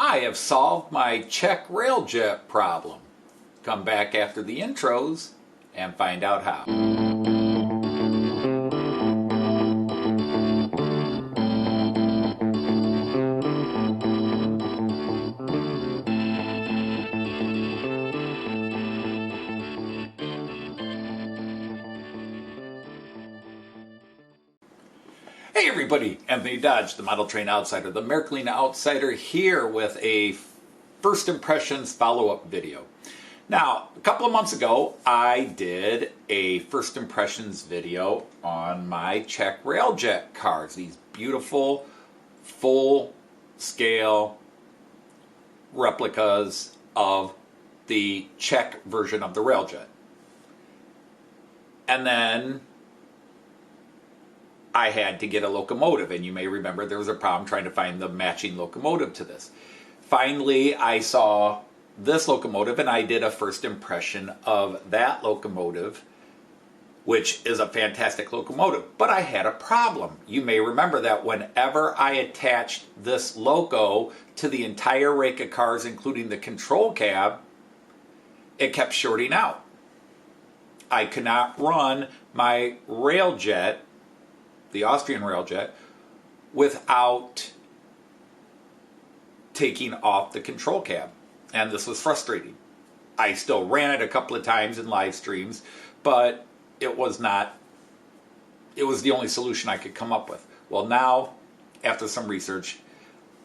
I have solved my Czech Railjet problem. Come back after the intros and find out how. Hey everybody, Anthony Dodge, the Model Train Outsider, the Märklin Outsider, here with a First Impressions follow-up video. Now, a couple of months ago, I did a First Impressions video on my Czech Railjet cars, these beautiful, full-scale replicas of the Czech version of the Railjet. And then I had to get a locomotive, and you may remember there was a problem trying to find the matching locomotive to this. Finally, I saw this locomotive, and I did a first impression of that locomotive, which is a fantastic locomotive. But I had a problem. You may remember that whenever I attached this Loco to the entire rake of cars, including the control cab, it kept shorting out. I could not run my Railjet, the Austrian Railjet, without taking off the control cab. And this was frustrating. I still ran it a couple of times in live streams, but it was the only solution I could come up with. Well, now, after some research,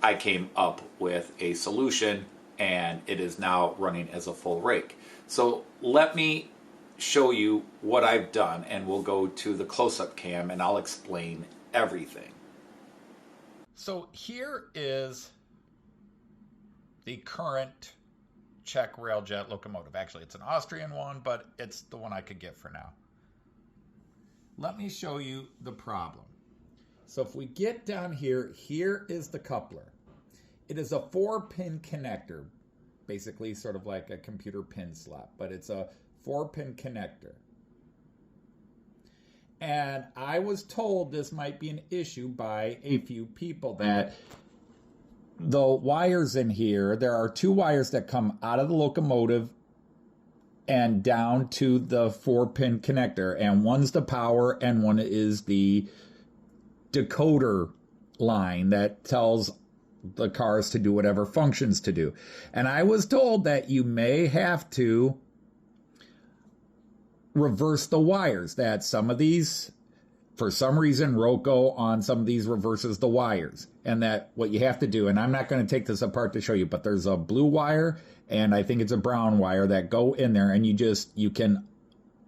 I came up with a solution, and it is now running as a full rake. So let me show you what I've done, and we'll go to the close-up cam and I'll explain everything. So here is the current Czech Railjet locomotive. Actually, it's an Austrian one, but it's the one I could get for now. Let me show you the problem. So if we get down here, here is the coupler. It is a 4-pin connector, basically sort of like a computer pin slot, but it's a 4-pin connector. And I was told this might be an issue by a few people, that the wires in here, there are 2 wires that come out of the locomotive and down to the 4-pin connector, and one's the power and one is the decoder line that tells the cars to do whatever functions to do. And I was told that you may have to reverse the wires, that some of these, for some reason, Roco on some of these reverses the wires, and that what you have to do, and I'm not going to take this apart to show you, but there's a blue wire and I think it's a brown wire that go in there, and you can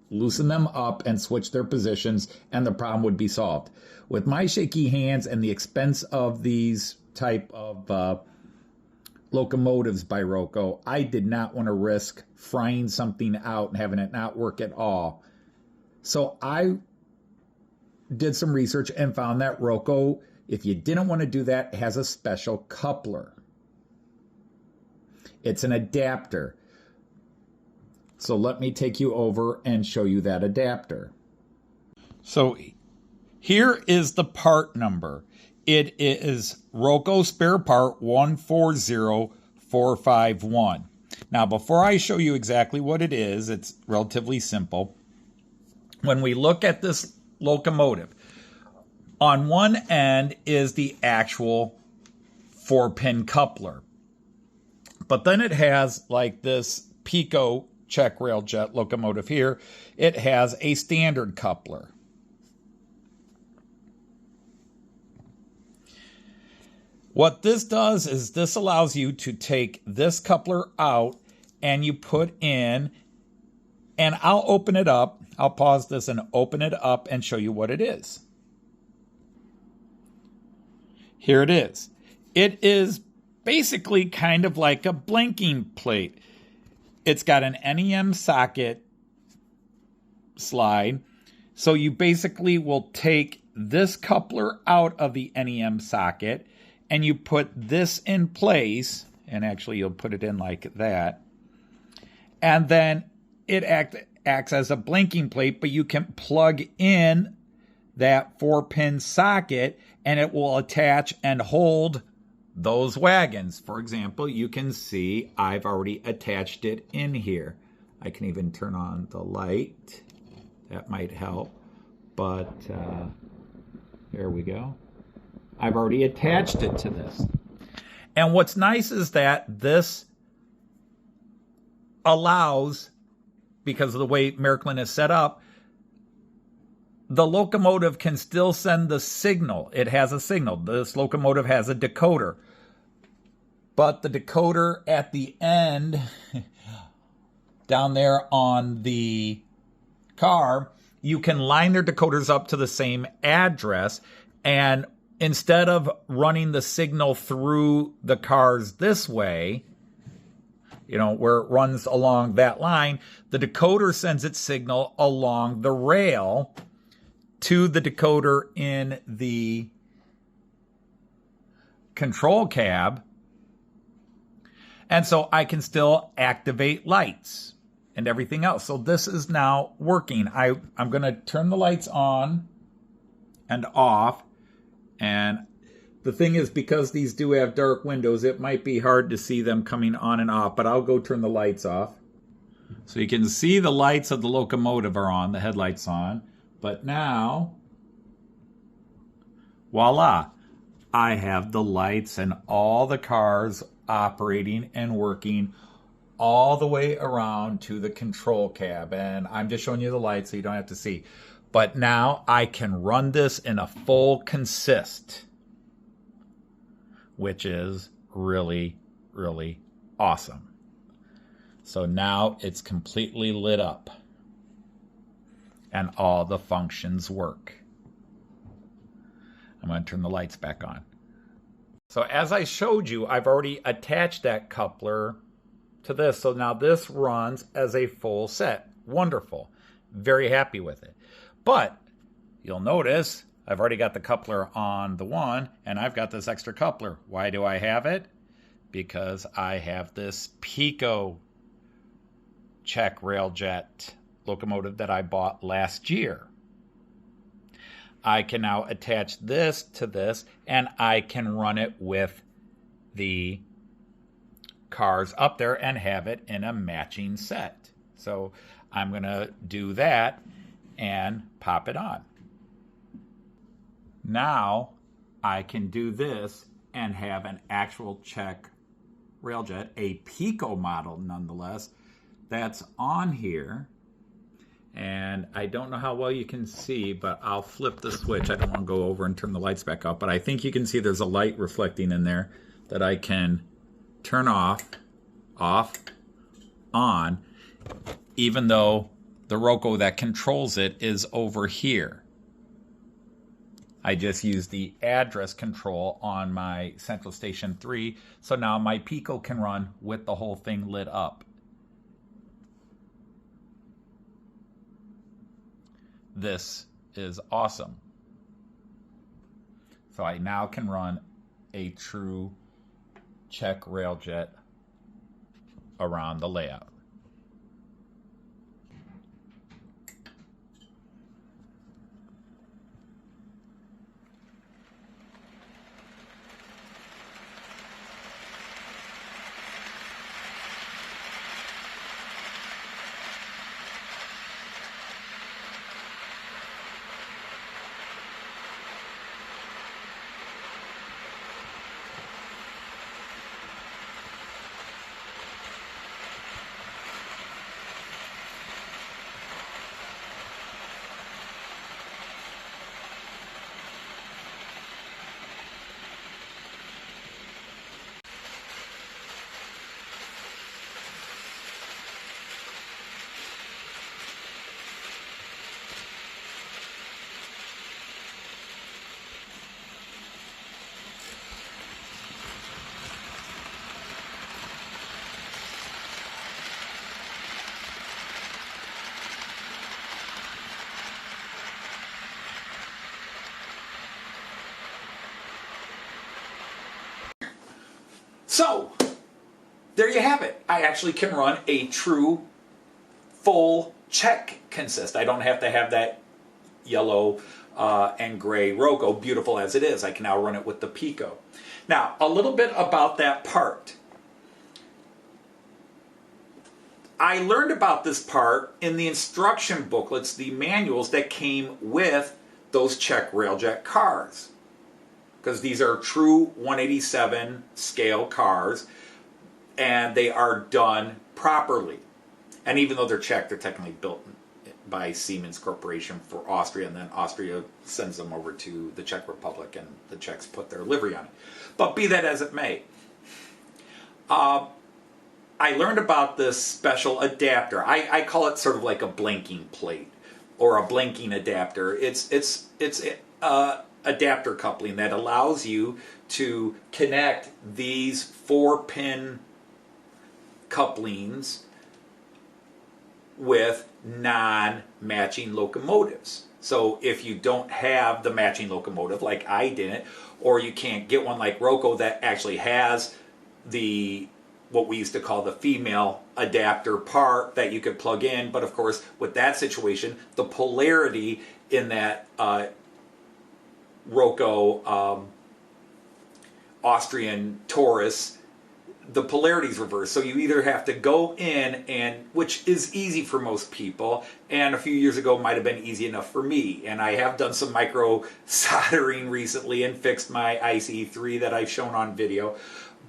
loosen them up and switch their positions, and the problem would be solved. With my shaky hands and the expense of these type of locomotives by Roco, I did not want to risk frying something out and having it not work at all. So I did some research and found that Roco, if you didn't want to do that, has a special coupler. It's an adapter. So let me take you over and show you that adapter. So here is the part number. It is Roco spare part 140451. Now, before I show you exactly what it is, it's relatively simple. When we look at this locomotive, on one end is the actual 4-pin coupler. But then it has, like this Piko Czech Railjet locomotive here, it has a standard coupler. What this does is this allows you to take this coupler out and you put in, and I'll open it up. I'll pause this and open it up and show you what it is. Here it is. It is basically kind of like a blanking plate. It's got an NEM socket slide. So you basically will take this coupler out of the NEM socket and you put this in place, and actually you'll put it in like that, and then it acts as a blanking plate, but you can plug in that 4-pin socket and it will attach and hold those wagons. For example, you can see I've already attached it in here. I can even turn on the light. That might help. But there we go. I've already attached it to this. And what's nice is that this allows, because of the way Miraklin is set up, the locomotive can still send the signal. It has a signal. This locomotive has a decoder. But the decoder at the end, down there on the car, you can line their decoders up to the same address, and instead of running the signal through the cars this way, you know, where it runs along that line, the decoder sends its signal along the rail to the decoder in the control cab. And so I can still activate lights and everything else. So this is now working. I'm going to turn the lights on and off. And the thing is, because these do have dark windows, it might be hard to see them coming on and off, but I'll go turn the lights off. So you can see the lights of the locomotive are on, the headlights on. But now, voila, I have the lights and all the cars operating and working all the way around to the control cab. And I'm just showing you the lights so you don't have to see. But now I can run this in a full consist, which is really, really awesome. So now it's completely lit up and all the functions work. I'm going to turn the lights back on. So as I showed you, I've already attached that coupler to this. So now this runs as a full set. Wonderful. Very happy with it. But you'll notice I've already got the coupler on the one, and I've got this extra coupler. Why do I have it? Because I have this Piko Czech Railjet locomotive that I bought last year. I can now attach this to this, and I can run it with the cars up there and have it in a matching set. So I'm going to do that and pop it on. Now I can do this and have an actual Czech Railjet, a Piko model nonetheless, that's on here. And I don't know how well you can see, but I'll flip the switch. I don't want to go over and turn the lights back up, but I think you can see there's a light reflecting in there that I can turn off, on, even though the Roco that controls it is over here. I just used the address control on my Central Station 3, so now my Piko can run with the whole thing lit up. This is awesome. So I now can run a true Czech Railjet around the layout. So, there you have it. I actually can run a true full Czech consist. I don't have to have that yellow and gray Roco, beautiful as it is. I can now run it with the Piko. Now, a little bit about that part. I learned about this part in the instruction booklets, the manuals that came with those Czech Railjet cars. Because these are true 187 scale cars, and they are done properly. And even though they're Czech, they're technically built by Siemens Corporation for Austria, and then Austria sends them over to the Czech Republic, and the Czechs put their livery on it. But be that as it may, I learned about this special adapter. I call it sort of like a blinking plate or a blinking adapter. It's adapter coupling that allows you to connect these 4-pin couplings with non-matching locomotives. So if you don't have the matching locomotive like I didn't, or you can't get one like Roco that actually has the what we used to call the female adapter part that you could plug in, but of course with that situation the polarity in that Roco Austrian Taurus, the polarity is reversed. So you either have to go in, and which is easy for most people, and a few years ago might have been easy enough for me. And I have done some micro soldering recently and fixed my ICE3 that I've shown on video.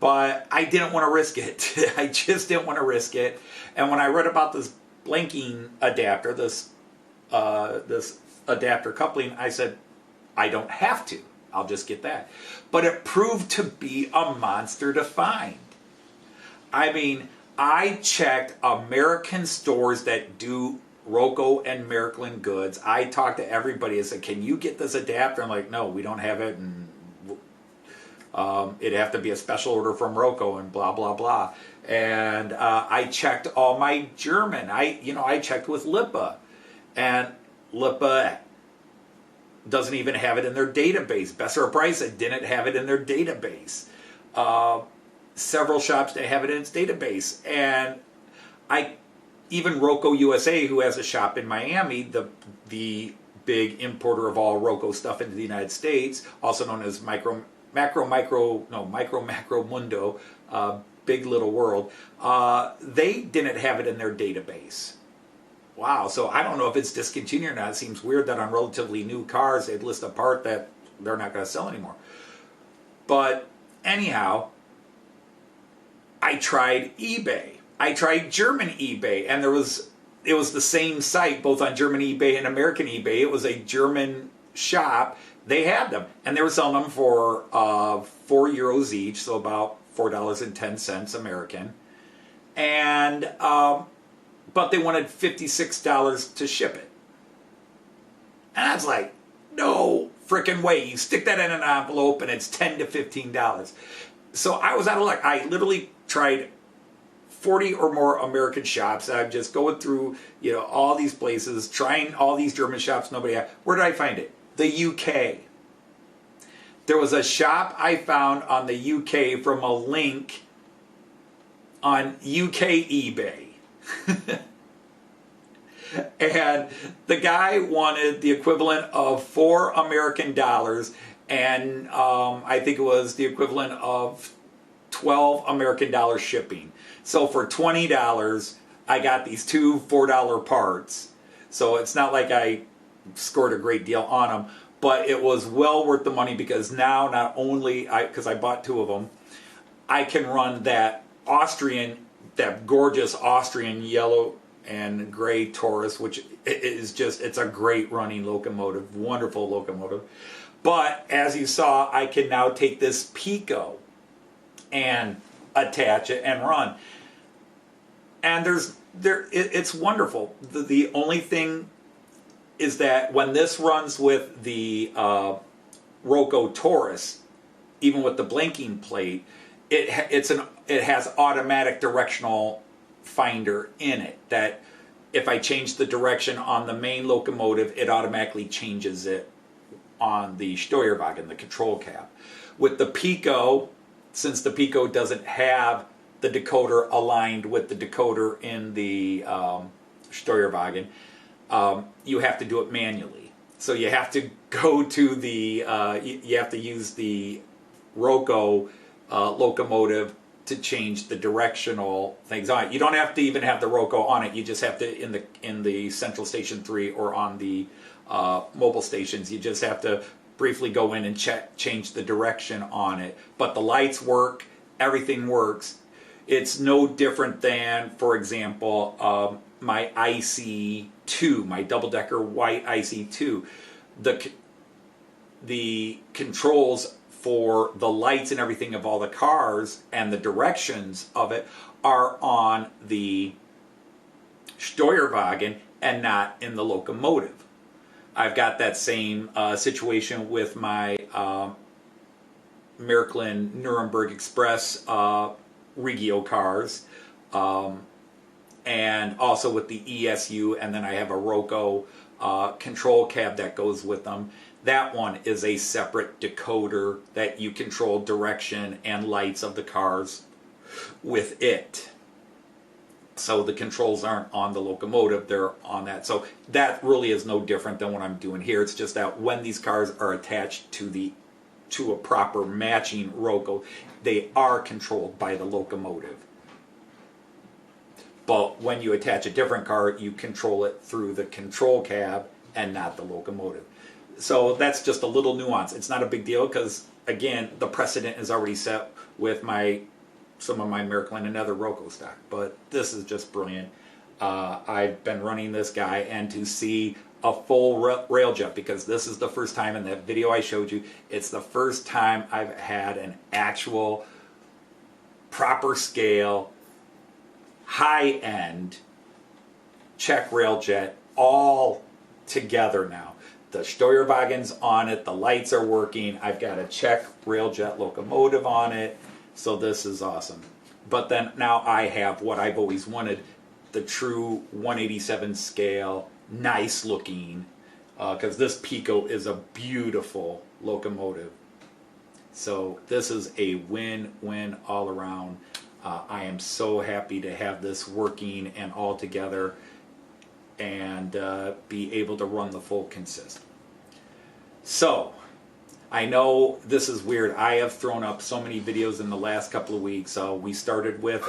But I didn't want to risk it. I just didn't want to risk it. And when I read about this blinking adapter, this adapter coupling, I said, I don't have to. I'll just get that. But it proved to be a monster to find. I mean, I checked American stores that do Roco and Miraklin goods. I talked to everybody and said, can you get this adapter? I'm like, no, we don't have it, and it'd have to be a special order from Roco and blah, blah, blah. And I checked all my German. I checked with Lipa, and Lipa doesn't even have it in their database. Besser Price didn't have it in their database. Several shops that have it in its database. And even Roco USA, who has a shop in Miami, the big importer of all Roco stuff into the United States, also known as Micro Macro Mundo, Big Little World, they didn't have it in their database. Wow, so I don't know if it's discontinued or not. It seems weird that on relatively new cars they'd list a part that they're not going to sell anymore. But anyhow, I tried eBay. I tried German eBay, and it was the same site both on German eBay and American eBay. It was a German shop. They had them, and they were selling them for €4 each, so about $4.10 American. And but they wanted $56 to ship it. And I was like, no freaking way. You stick that in an envelope and it's $10 to $15. So I was out of luck. I literally tried 40 or more American shops. I'm just going through, all these places, trying all these German shops. Nobody had. Where did I find it? The UK. There was a shop I found on the UK from a link on UK eBay. And the guy wanted the equivalent of $4 American, and I think it was the equivalent of $12 American shipping. So for $20, I got these two $4 parts. So it's not like I scored a great deal on them, but it was well worth the money, because now not only, because I bought two of them, I can run that gorgeous Austrian yellow and gray Taurus, which is it's a great running locomotive, wonderful locomotive. But as you saw, I can now take this Piko and attach it and run. And it's wonderful. The only thing is that when this runs with the Roco Taurus, even with the blinking plate, it has automatic directional finder in it, that if I change the direction on the main locomotive, it automatically changes it on the Steuerwagen, the control cab. With the Piko, since the Piko doesn't have the decoder aligned with the decoder in the Steuerwagen, you have to do it manually. So you have to go to the, you have to use the Roco locomotive to change the directional things on it. You don't have to even have the Roco on it. You just have to, in the Central Station 3 or on the mobile stations, you just have to briefly go in and change the direction on it. But the lights work, everything works. It's no different than, for example, my IC2, my double-decker white IC2. The controls for the lights and everything of all the cars and the directions of it are on the Steuerwagen and not in the locomotive. I've got that same situation with my Märklin Nuremberg Express Regio cars, and also with the ESU, and then I have a Roco control cab that goes with them. That one is a separate decoder that you control direction and lights of the cars with it. So the controls aren't on the locomotive, they're on that. So that really is no different than what I'm doing here. It's just that when these cars are attached to a proper matching Roco, they are controlled by the locomotive. But when you attach a different car, you control it through the control cab and not the locomotive. So that's just a little nuance. It's not a big deal because, again, the precedent is already set with some of my Märklin and other Roco stock. But this is just brilliant. I've been running this guy, and to see a full railjet, because this is the first time in that video I showed you, it's the first time I've had an actual proper scale, high-end Czech Railjet all together now. The Steuerwagen's on it, the lights are working, I've got a Czech Railjet locomotive on it, so this is awesome. But then now I have what I've always wanted, the true 187 scale, nice looking, because this Piko is a beautiful locomotive. So this is a win-win all around. I am so happy to have this working and all together and be able to run the full consist. So I know this is weird. I have thrown up so many videos in the last couple of weeks. We started with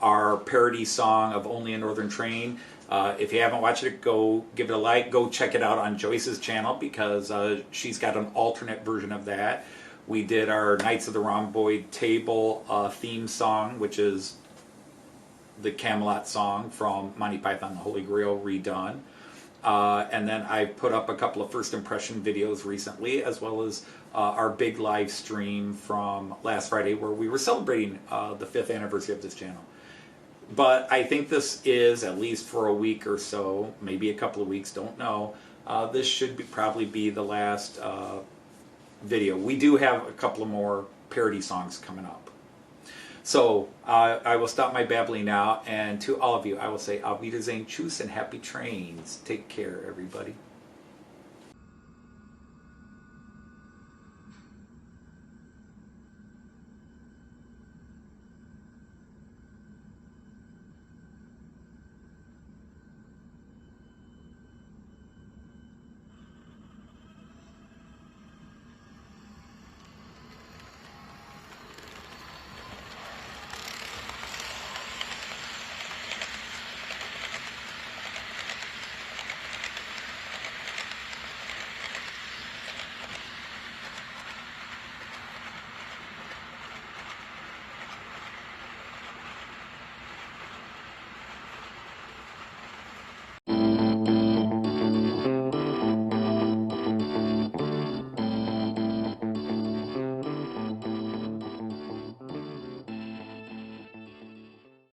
our parody song of Only a Northern Train. If you haven't watched it, go give it a like. Go check it out on Joyce's channel because she's got an alternate version of that. We did our Knights of the Rhomboid Table theme song, which is the Camelot song from Monty Python and the Holy Grail redone. And then I put up a couple of first impression videos recently, as well as our big live stream from last Friday where we were celebrating the 5th anniversary of this channel. But I think this is, at least for a week or so, maybe a couple of weeks, don't know, this should probably be the last video. We do have a couple of more parody songs coming up. So I will stop my babbling now, and to all of you I will say Auf Wiedersehen, tschüss, and happy trains. Take care, everybody.